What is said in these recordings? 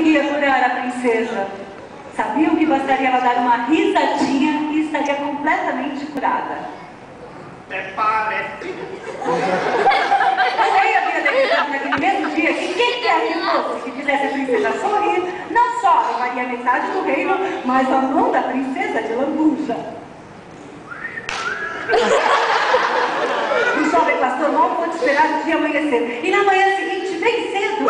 conseguia curar a princesa. Sabiam que bastaria ela dar uma risadinha e estaria completamente curada. Parece. O rei havia decretado naquele mesmo dia que quem quer que fosse que fizesse a princesa sorrir, não só levaria metade do reino, mas a mão da princesa de lambuja. O jovem pastor mal pôde esperar o dia amanhecer. E na manhã seguinte, bem cedo...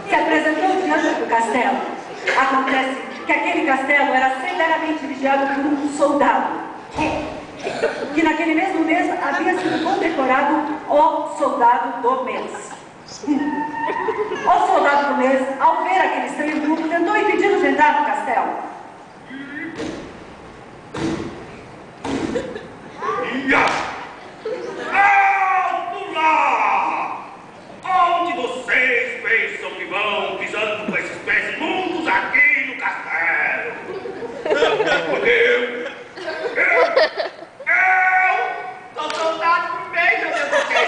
se apresentou diante do castelo. Acontece que aquele castelo era severamente vigiado por um soldado, que naquele mesmo mês havia sido condecorado o soldado do mês. O soldado do mês, ao ver aquele estranho grupo, tentou impedi-los de entrar no castelo. Alto lá! Onde vocês pensam que vão pisando com esses pés imundos aqui no castelo? Eu sou soldado do mês, meu Deus do céu!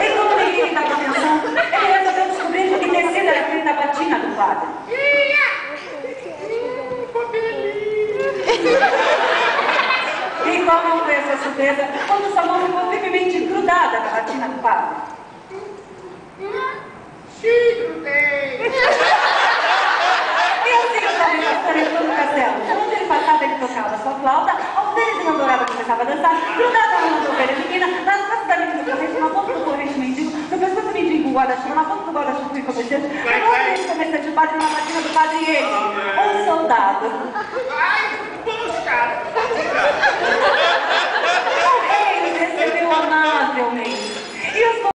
E como ninguém dava atenção, ele resolveu descobrir que tecido era feito da batina do padre. E qual não foi a sua surpresa quando sua mão ficou firmemente grudada na batina do padre? E assim o jovem pastor entrou no castelo. Onde ele passava, ele tocava sua flauta, aos deles uma dourada começava a dançar, grudada numa ovelha divina, nas costas da menina do corrente, na ponta do corrente mendigo, no pescoço do mendigo, o guarda-chuva, na ponta do guarda-chuva e comerciante, na ponta desse comerciante, o padre, na batina do padre e ele, um soldado. Ai,